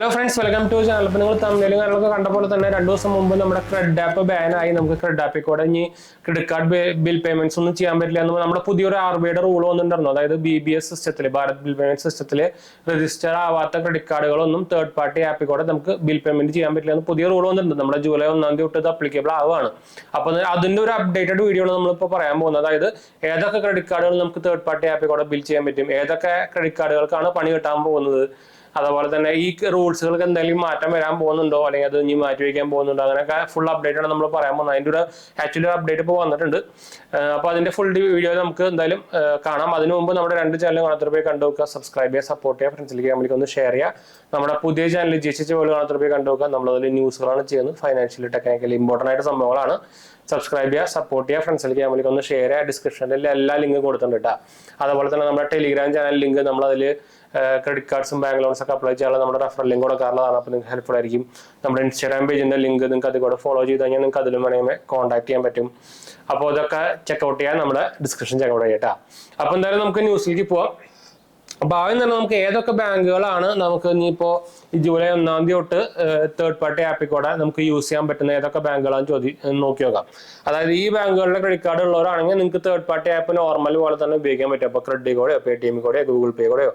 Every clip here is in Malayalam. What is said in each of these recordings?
Hello friends, welcome to channel. അപ്പോൾ നിങ്ങൾ തമ്മിലും കാര്യങ്ങളൊക്കെ കണ്ട പോലെ തന്നെ 2 ദിവസം മുമ്പ് നമ്മുടെ ക്രെഡ് ആപ്പ് ബാൻ ആയി. നമുക്ക് ക്രെഡ് ആപ്പിൽ കൂടെ ഇനി ക്രെഡിറ്റ് കാർഡ് ബിൽ പേയ്മെന്റ്സ് ഒന്നും ചെയ്യാൻ പറ്റില്ല എന്ന് നമ്മുടെ പുതിയൊരു RBIയുടെ റൂൾ വന്നിട്ടുണ്ടായിരുന്നു. അതായത് BBS സിസ്റ്റത്തിൽ, ഭാരത് ബിൽ പേയ്മെന്റ് സിസ്റ്റത്തിൽ രജിസ്റ്റർ ആവാത്ത ക്രെഡിറ്റ് കാർഡുകളൊന്നും തേർഡ് പാർട്ടി ആപ്പിൽ കൂടെ നമുക്ക് ബിൽ പേയ്മെന്റ് ചെയ്യാൻ പറ്റില്ല എന്ന് പുതിയ റൂൾ വന്നിട്ടുണ്ട്. നമ്മുടെ ജൂലൈ 1 തൊട്ട് ഇത് അപ്ലിക്കബിൾ ആവുകയാണ്. അപ്പോൾ അതിന്റെ ഒരു അപ്ഡേറ്റഡ് വീഡിയോ ആണ് നമ്മളിപ്പോൾ പറയാൻ പോകുന്നത്. അതായത് ഏതൊക്കെ ക്രെഡിറ്റ് കാർഡുകൾ നമുക്ക് തേർഡ് പാർട്ടി ആപ്പിൽ കൂടെ ബിൽ ചെയ്യാൻ പറ്റും, ഏതൊക്കെ ക്രെഡിറ്റ് കാർഡുകൾക്കാണ് പണി കിട്ടാൻ പോകുന്നത്, അതുപോലെ തന്നെ ഈ റൂൾസുകൾക്ക് എന്തെങ്കിലും മാറ്റം വരാൻ പോകുന്നുണ്ടോ, അല്ലെങ്കിൽ അത് ഇനി മാറ്റി വയ്ക്കാൻ പോകുന്നുണ്ടോ, അങ്ങനെയൊക്കെ ഫുൾ അപ്ഡേറ്റ് ആണ് നമ്മൾ പറയാൻ പോകുന്നത്. അതിൻ്റെ ഒരു ആക്ച്വലി അപ്ഡേറ്റ് ഇപ്പോൾ വന്നിട്ടുണ്ട്. അപ്പോൾ അതിന്റെ ഫുൾ വീഡിയോ നമുക്ക് എന്തായാലും കാണാം. അതിനു മുമ്പ് നമ്മുടെ 2 ചാനൽ കാണാത്ത പോയി കണ്ടു നോക്കുക, സബ്സ്ക്രൈബ് ചെയ്യുക, സപ്പോർട്ട് ചെയ്യുക, ഫ്രണ്ട്സിലേക്ക് നമ്മൾക്ക് ഒന്ന് ഷെയർ ചെയ്യുക. നമ്മുടെ പുതിയ ചാനൽ GCC പോലെ കാണാത്ത പോയി കണ്ടു നോക്കുക. നമ്മളതിൽ ന്യൂസുകളാണ് ചെയ്യുന്നത്, ഫൈനാൻഷ്യലി ടെക്നിക്കലി ഇമ്പോർട്ടൻ്റ് ആയിട്ട് സംഭവങ്ങളാണ്. സബ്സ്ക്രൈബ് ചെയ്യുക, സപ്പോർട്ട് ചെയ്യുക, ഫ്രണ്ട്സിലേക്ക് നമ്മൾക്ക് ഒന്ന് ഷെയർ ചെയ്യുക. ഡിസ്ക്രിപ്ഷനിൽ എല്ലാ ലിങ്കും കൊടുത്തിട്ടുണ്ട് കേട്ടോ. അതുപോലെ തന്നെ നമ്മുടെ ടെലിഗ്രാം ചാനൽ ലിങ്ക് നമ്മളതിൽ ക്രെഡിറ്റ് കാർഡ്സും ബാങ്ക് ലോൺസ് ഒക്കെ അപ്ലൈ ചെയ്യാനുള്ള നമ്മുടെ റെഫറൽ ലിങ്ക് കൊടുക്കാറുള്ളതാണ്. അപ്പോൾ നിങ്ങൾക്ക് ഹെൽപ്ഫുൾ ആയിരിക്കും. നമ്മുടെ ഇൻസ്റ്റാഗ്രാം പേജിന്റെ ലിങ്ക് നിങ്ങൾക്ക് അതിൽ കൂടെ ഫോളോ ചെയ്ത് കഴിഞ്ഞാൽ നിങ്ങൾക്ക് അതിലും വേണമെങ്കിൽ കോൺടാക്ട് ചെയ്യാൻ പറ്റും. അപ്പോൾ ഇതൊക്കെ ചെക്കൗട്ട് ചെയ്യാൻ നമ്മുടെ ഡിസ്ക്രിപ്ഷൻ ചെക്കൗട്ട് ചെയ്യട്ടാ. അപ്പോൾ എന്തായാലും നമുക്ക് ന്യൂസിലേക്ക് പോവാം. അപ്പോൾ ആദ്യം തന്നെ നമുക്ക് ഏതൊക്കെ ബാങ്കുകളാണ് നമുക്ക് ഇനിയിപ്പോൾ ഈ ജൂലൈ 1 തൊട്ട് തേർഡ് പാർട്ടി ആപ്പിൽ കൂടെ നമുക്ക് യൂസ് ചെയ്യാൻ പറ്റുന്ന ഏതൊക്കെ ബാങ്കുകളാണെന്ന് നോക്കി നോക്കാം. അതായത് ഈ ബാങ്കുകളുടെ ക്രെഡിറ്റ് കാർഡ് ഉള്ളവരാണെങ്കിൽ നിങ്ങൾക്ക് തേർഡ് പാർട്ടി ആപ്പ് നോർമൽ പോലെ തന്നെ ഉപയോഗിക്കാൻ പറ്റും. അപ്പോൾ ക്രെഡിറ്റ് കൂടെയോ Paytm കൂടെയോ Google Pay കൂടെയോ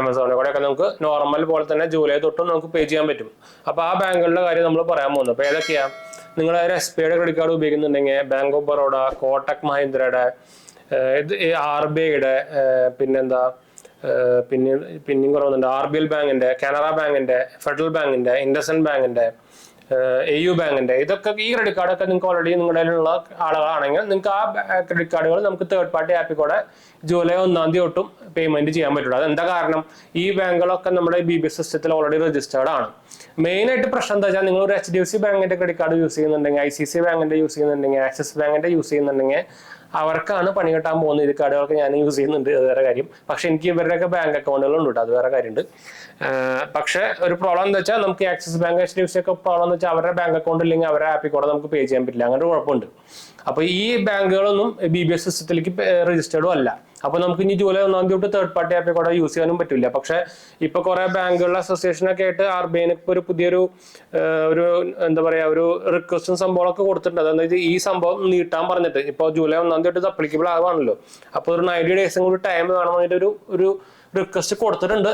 Amazon കൂടെയോ ഒക്കെ നമുക്ക് നോർമൽ പോലെ തന്നെ ജൂലൈ തൊട്ടും നമുക്ക് പേ ചെയ്യാൻ പറ്റും. അപ്പോൾ ആ ബാങ്കുകളുടെ കാര്യം നമ്മൾ പറയാൻ പോകുന്നത്. അപ്പോൾ ഏതൊക്കെയാണ്? നിങ്ങൾ SBIയുടെ ക്രെഡിറ്റ് കാർഡ് ഉപയോഗിക്കുന്നുണ്ടെങ്കിൽ ബാങ്ക് ഓഫ് ബറോഡ, കോട്ടക് മഹീന്ദ്രയുടെ, RBIയുടെ, പിന്നെന്താ പിന്നെയും കുറവുന്നുണ്ട്, RBL ബാങ്കിന്റെ, കാനറ ബാങ്കിന്റെ, ഫെഡറൽ ബാങ്കിന്റെ, ഇൻഡസ്ഇൻഡ് ബാങ്കിന്റെ, AU ബാങ്കിന്റെ, ഇതൊക്കെ ഈ ക്രെഡിറ്റ് കാർഡൊക്കെ നിങ്ങൾക്ക് ഓൾറെഡി നിങ്ങളുടെ കയ്യിലുള്ള ആളുകളാണെങ്കിൽ നിങ്ങൾക്ക് ആ ക്രെഡിറ്റ് കാർഡുകൾ നമുക്ക് തേർഡ് പാർട്ടി ആപ്പിൽ കൂടെ ജൂലൈ 1 തൊട്ടും പേയ്മെന്റ് ചെയ്യാൻ പറ്റുള്ളൂ. അതെന്താ കാരണം? ഈ ബാങ്കുകളൊക്കെ നമ്മുടെ BBS സിസ്റ്റത്തിൽ ഓൾറെഡി രജിസ്റ്റേർഡ് ആണ്. മെയിൻ ആയിട്ട് പ്രശ്നം എന്താ വെച്ചാൽ നിങ്ങൾ ഒരു HDFC ബാങ്കിന്റെ ക്രെഡിറ്റ് കാർഡ് യൂസ് ചെയ്യുന്നുണ്ടെങ്കിൽ, ICICI ബാങ്കിന്റെ യൂസ് ചെയ്യുന്നുണ്ടെങ്കിൽ, ആക്സിസ് ബാങ്കിന്റെ യൂസ് ചെയ്യുന്നുണ്ടെങ്കിൽ അവർക്കാണ് പണി കിട്ടാൻ പോകുന്നത്. ഇത് കാർഡുകളൊക്കെ ഞാൻ യൂസ് ചെയ്യുന്നുണ്ട്, അത് വേറെ കാര്യം. പക്ഷെ എനിക്ക് ഇവരുടെയൊക്കെ ബാങ്ക് അക്കൗണ്ടുകളുണ്ട് കേട്ടോ, അത് വേറെ കാര്യമുണ്ട്. പക്ഷെ ഒരു പ്രോബ്ലം എന്താ വെച്ചാൽ നമുക്ക് ആക്സിസ് ബാങ്ക്, HDFC ഒക്കെ പ്രോബ്ലം എന്ന് വെച്ചാൽ അവരുടെ ബാങ്ക് അക്കൗണ്ട് ഇല്ലെങ്കിൽ അവരുടെ ആപ്പിൽ കൂടെ നമുക്ക് പേ ചെയ്യാൻ പറ്റില്ല. അങ്ങനെ ഒരു കുഴപ്പമുണ്ട്. അപ്പൊ ഈ ബാങ്കുകളൊന്നും BBS സിസ്റ്റത്തിലേക്ക് രജിസ്റ്റേർഡും അല്ല. അപ്പൊ നമുക്ക് ഇനി ജൂലൈ 1 തൊട്ട് തേർഡ് പാർട്ടി ആപ്പിൽ കൂടെ യൂസ് ചെയ്യാനും പറ്റില്ല. പക്ഷെ ഇപ്പൊ കുറെ ബാങ്കുകളുടെ അസോസിയേഷനൊക്കെ ആയിട്ട് RBIന് ഇപ്പൊ ഒരു പുതിയൊരു എന്താ പറയാ ഒരു റിക്വസ്റ്റും സംഭവങ്ങളൊക്കെ കൊടുത്തിട്ടുണ്ട്. അതായത് ഈ സംഭവം നീട്ടാൻ പറഞ്ഞിട്ട് ഇപ്പൊ ജൂലൈ 1 തൊട്ട് ഇത് അപ്ലിക്കബിൾ ആവാണല്ലോ. അപ്പൊ ഒരു 90 ഡേയ്സും കൂടി ടൈം വേണമെന്നിട്ട് ഒരു റിക്വസ്റ്റ് കൊടുത്തിട്ടുണ്ട്.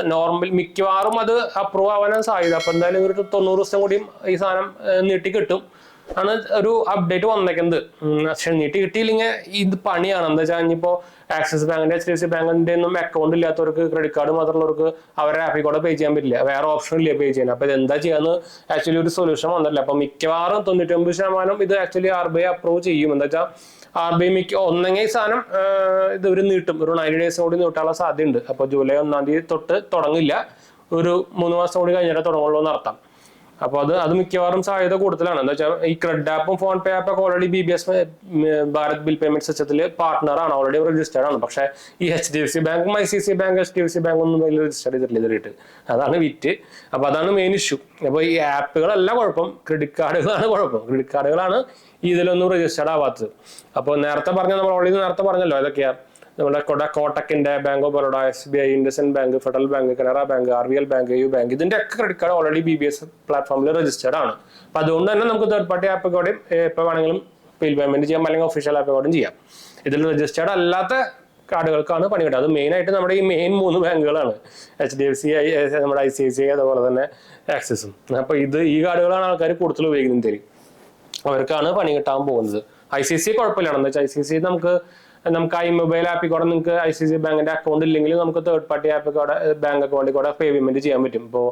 മിക്കവാറും അത് അപ്രൂവ് ആവാനാണ് സാധ്യത. അപ്പൊ എന്തായാലും ഒരു 90 ദിവസം കൂടിയും ഈ സാധനം നീട്ടി കിട്ടും ആണ് ഒരു അപ്ഡേറ്റ് വന്നേക്കുന്നത്. പക്ഷെ നീട്ടി കിട്ടിയില്ലെങ്കിൽ ഇത് പണിയാണ്. എന്താ വെച്ചാൽ ഇനിയിപ്പോ ആക്സിസ് ബാങ്കിന്റെ, HDFC ബാങ്കിന്റെ ഒന്നും അക്കൗണ്ട് ഇല്ലാത്തവർക്ക്, ക്രെഡിറ്റ് കാർഡ് മാത്രമുള്ളവർക്ക് അവരുടെ ആപ്പിൽ കൂടെ പേ ചെയ്യാൻ പറ്റില്ല. വേറെ ഓപ്ഷൻ ഇല്ല പേ ചെയ്യാൻ. അപ്പൊ ഇത് എന്താ ചെയ്യാന്ന് ആക്ച്വലി ഒരു സൊല്യൂഷൻ വന്നിട്ടില്ല. അപ്പൊ മിക്കവാറും 99% ഇത് ആക്ച്വലി RBI അപ്രൂവ് ചെയ്യും. എന്താ വെച്ചാൽ RBI ഒന്നെങ്കിൽ ഈ സാധനം ഇത് ഒരു നീട്ടും, ഒരു 90 ഡേയ്സ് കൂടി നീട്ടാനുള്ള സാധ്യതയുണ്ട്. അപ്പൊ ജൂലൈ 1 തൊട്ട് തുടങ്ങില്ല, ഒരു 3 മാസം കൂടി കഴിഞ്ഞിട്ട് തുടങ്ങുള്ളൂ എന്നർത്ഥം. അപ്പൊ അത് മിക്കവാറും സാധ്യത കൂടുതലാണ്. എന്താ വെച്ചാൽ ഈ ക്രെഡ് ആപ്പും ഫോൺ പേ ആപ്പൊക്കെ already BBS Bharat bill payment സിസ്റ്റത്തിൽ പാർട്ട്ണറാണ്, ഓൾറെഡി രജിസ്റ്റേർഡ് ആണ്. പക്ഷെ ഈ HDFC ബാങ്കും ICICI ബാങ്ക്, HDFC ബാങ്ക് ഒന്നും രജിസ്റ്റർ ചെയ്തിട്ടില്ല ഇതിലിട്ട്. അതാണ് വിറ്റ്. അപ്പൊ അതാണ് മെയിൻ ഇഷ്യൂ. അപ്പൊ ഈ ആപ്പുകളല്ല കുഴപ്പം, ക്രെഡിറ്റ് കാർഡുകളാണ് കുഴപ്പം. ക്രെഡിറ്റ് കാർഡുകളാണ് ഇതിലൊന്നും രജിസ്റ്റേർഡ് ആവാത്തത്. അപ്പോൾ നേരത്തെ നമ്മൾ ഓൾറെഡി നേരത്തെ പറഞ്ഞല്ലോ ഏതൊക്കെയാ നമ്മുടെ കോട്ടക്കിന്റെ, bank of Baroda, SBI, IndusInd bank, federal bank, Canara bank, RBL bank, AU bank, ഇതിന്റെ ഒക്കെ ക്രെഡിറ്റ് കാർഡ് ഓൾറെഡി BBS പ്ലാറ്റ്ഫോമിൽ രജിസ്റ്റേർഡ് ആണ്. അപ്പൊ അതുകൊണ്ട് തന്നെ നമുക്ക് തേർഡ് പാർട്ടി ആപ്പ് കൂടെയും എപ്പോൾ വേണമെങ്കിലും ബിൽ പേയ്മെന്റ് ചെയ്യാം, അല്ലെങ്കിൽ ഒഫീഷ്യൽ ആപ്പ് കൂടെയും ചെയ്യാം. ഇതിൽ രജിസ്റ്റേർഡ് അല്ലാത്ത കാർഡുകൾക്കാണ് പണി കിട്ടുക. അത് മെയിൻ ആയിട്ട് നമ്മുടെ ഈ മെയിൻ 3 ബാങ്കുകളാണ്, HDFC, നമ്മുടെ ICICI, അതുപോലെ തന്നെ ആക്സിസും. അപ്പൊ ഈ കാർഡുകളാണ് ആൾക്കാർ കൂടുതൽ ഉപയോഗിക്കുന്നത്. അവർക്കാണ് പണി കിട്ടാൻ പോകുന്നത്. ICICI കുഴപ്പമില്ല. എന്താ വെച്ചാൽ ICICI നമുക്ക് ഈ മൊബൈൽ ആപ്പിൽ കൂടെ നിങ്ങൾക്ക് ICICI ബാങ്കിന്റെ അക്കൗണ്ട് ഇല്ലെങ്കിൽ നമുക്ക് തേർഡ് പാർട്ടി ആപ്പിൽ കൂടെ ബാങ്ക് അക്കൗണ്ടിൽ കൂടെ പേയ്മെന്റ് ചെയ്യാൻ പറ്റും. ഇപ്പോൾ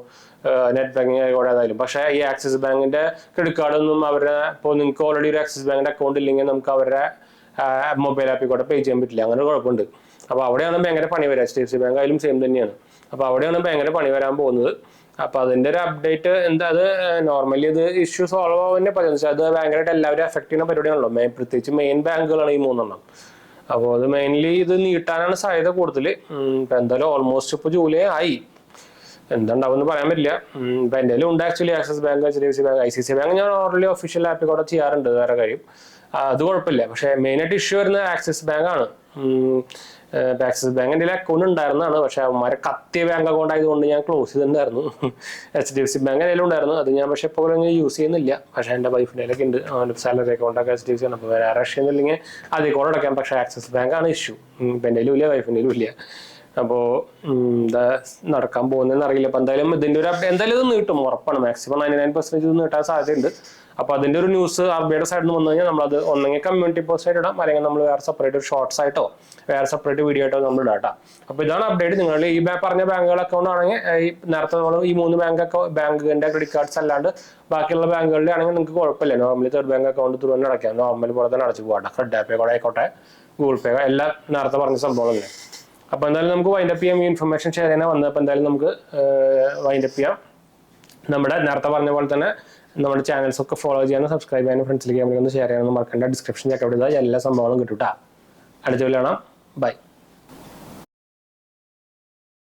നെറ്റ് ബാങ്കിങ് ആയിക്കോട്ടെ ഏതായാലും. പക്ഷേ ഈ ആക്സിസ് ബാങ്കിന്റെ ക്രെഡിറ്റ് കാർഡൊന്നും അവരുടെ, ഇപ്പോൾ നിങ്ങൾക്ക് ഓൾറെഡി ഒരു ആക്സിസ് ബാങ്കിന്റെ അക്കൗണ്ട് ഇല്ലെങ്കിൽ നമുക്ക് അവരുടെ മൊബൈൽ ആപ്പിൽ കൂടെ പേ ചെയ്യാൻ പറ്റില്ല. അങ്ങനെ കുഴപ്പമുണ്ട്. അപ്പോൾ അവിടെയാണ് ഭയങ്കര പണി വരിക. HDFC ബാങ്ക് ആയാലും സെയിം തന്നെയാണ്. അപ്പോൾ അവിടെയാണ് ഭയങ്കര പണി വരാൻ പോകുന്നത്. അപ്പൊ അതിന്റെ ഒരു അപ്ഡേറ്റ് എന്താ, അത് നോർമലി ഇത് ഇഷ്യൂ സോൾവ് ആവുന്നതിനെ പറ്റും. അത് ഭയങ്കരമായിട്ട് എല്ലാവരും എഫക്ട് ചെയ്യുന്ന പരിപാടിയാണല്ലോ. പ്രത്യേകിച്ച് മെയിൻ ബാങ്കുകളാണ് ഈ 3 അപ്പോൾ അത് മെയിൻലി ഇത് നീട്ടാനാണ് സാധ്യത കൂടുതൽ. ഇപ്പൊ എന്തായാലും ഓൾമോസ്റ്റ് ഇപ്പൊ ജൂലൈ ആയി, എന്താണ്ടാവും പറയാൻ പറ്റില്ല. ഇപ്പൊ എന്തെങ്കിലും ഉണ്ട് actually axis bank, HDFC bank, ICICI bank ഞാൻ ഓൾറെഡി ഒഫീഷ്യൽ ആപ്പിൽ കൂടെ ചെയ്യാറുണ്ട്, വേറെ കാര്യം. അത് കുഴപ്പമില്ല. പക്ഷെ മെയിനായിട്ട് ഇഷ്യൂ വരുന്നത് ആക്സിസ് ബാങ്ക് ആണ്. ആക്സിസ് ബാങ്ക് എൻ്റെ അക്കൗണ്ട് ഉണ്ടായിരുന്നതാണ്, പക്ഷെ അവന്മാരെ കത്തിയ ബാങ്ക് അക്കൗണ്ട് ആയതുകൊണ്ട് ഞാൻ ക്ലോസ് ചെയ്തിട്ടുണ്ടായിരുന്നു. HDFC ബാങ്ക് എന്തെങ്കിലും ഉണ്ടായിരുന്നു, അത് ഞാൻ പക്ഷെ ഇപ്പോൾ യൂസ് ചെയ്യുന്നില്ല. പക്ഷെ എൻ്റെ വൈഫിൻ്റെ ഉണ്ട് അവൻ്റെ സാലറി അക്കൗണ്ടൊക്കെ HDFC ആണ്. അപ്പോൾ വേറെ ഇല്ലെങ്കിൽ അത് അക്കൗണ്ട് അടയ്ക്കാം. പക്ഷേ ആക്സിസ് ബാങ്ക് ആണ് ഇഷ്യൂ. ഇപ്പം എൻ്റെ ഇല്ല, വൈഫിൻ്റെ ഇല്ല. അപ്പോൾ എന്താ നടക്കാൻ പോകുന്നതെന്ന് അറിയില്ല. അപ്പോൾ എന്തായാലും ഇതിൻ്റെ ഒരു എന്തായാലും ഇത് നീട്ടും, ഉറപ്പാണ്. മാക്സിമം 99% ഇത് നീട്ടാൻ സാധ്യതയുണ്ട്. അപ്പോൾ അതിൻ്റെ ഒരു ന്യൂസ് RBIയുടെ സൈഡിൽ നിന്ന് വന്നു കഴിഞ്ഞാൽ നമ്മളത് ഒന്നെങ്കിൽ കമ്മ്യൂണിറ്റി പോസ്റ്റ് ആയിട്ട് ഇടാം, അല്ലെങ്കിൽ നമ്മൾ വേറെ സെപ്പറേറ്റ് ഒരു ഷോർട്സ് ആയിട്ടോ വേറെ സെപ്പറേറ്റ് വീഡിയോ ആയിട്ടോ നമ്മൾ ഇടാം. അപ്പോൾ ഇതാണ് അപ്ഡേറ്റ്. നിങ്ങൾ ഈ പറഞ്ഞ ബാങ്കുകൾ അക്കൗണ്ട് ആണെങ്കിൽ ഈ നേരത്തെ നമ്മൾ ഈ 3 ബാങ്കിന്റെ ക്രെഡിറ്റ് കാർഡ്സ് അല്ലാണ്ട് ബാക്കിയുള്ള ബാങ്കുകളുടെ ആണെങ്കിൽ നിങ്ങൾക്ക് കുഴപ്പമില്ല. Normally third bank account through തന്നെ അടയ്ക്കാം, നോർമൽ പോലെ തന്നെ അടച്ചു പോകട്ടെ. ഫെഡ് പേ കൂടെ ആയിക്കോട്ടെ, ഗൂഗിൾ പേ, എല്ലാം നേരത്തെ പറഞ്ഞ സംഭവങ്ങളല്ലേ. അപ്പോൾ എന്തായാലും നമുക്ക് വൈൻഡപ്പ് ചെയ്യാം. ഈ ഇൻഫർമേഷൻ ഷെയർ ചെയ്യാൻ വന്നപ്പോൾ എന്തായാലും നമുക്ക് വൈൻഡപ്പ് ചെയ്യാം. നമ്മുടെ നേരത്തെ പറഞ്ഞ പോലെ തന്നെ നമ്മുടെ ചാനൽസ് ഒക്കെ ഫോളോ ചെയ്യാനും സബ്സ്ക്രൈബ് ചെയ്യാനും ഫ്രണ്ട്സിലേക്ക് ഒന്ന് ഷെയർ ചെയ്യാനൊന്നും മറക്കണ്ട. ഡിസ്ക്രിപ്ഷൻ ചെക്ക് ഔട്ട് ചെയ്താൽ എല്ലാ സംഭവങ്ങളും കിട്ടും. അടുത്ത വീഡിയോ കാണാം. ബൈ.